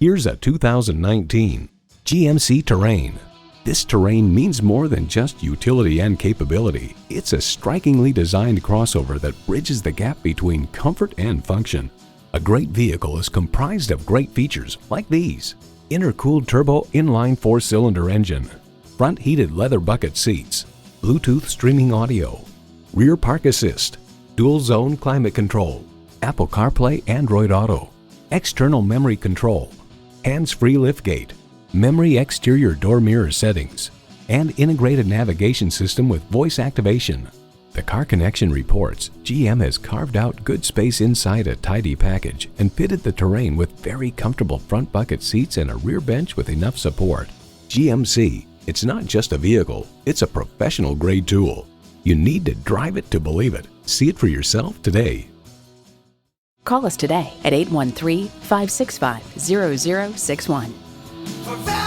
Here's a 2019 GMC Terrain. This Terrain means more than just utility and capability. It's a strikingly designed crossover that bridges the gap between comfort and function. A great vehicle is comprised of great features like these: intercooled turbo inline 4-cylinder engine, front heated leather bucket seats, Bluetooth streaming audio, rear park assist, dual zone climate control, Apple CarPlay, Android Auto, external memory control, hands-free liftgate, memory exterior door mirror settings, and integrated navigation system with voice activation. The Car Connection reports GM has carved out good space inside a tidy package and fitted the Terrain with very comfortable front bucket seats and a rear bench with enough support. GMC, it's not just a vehicle, it's a professional grade tool. You need to drive it to believe it. See it for yourself today. Call us today at 813-565-0061.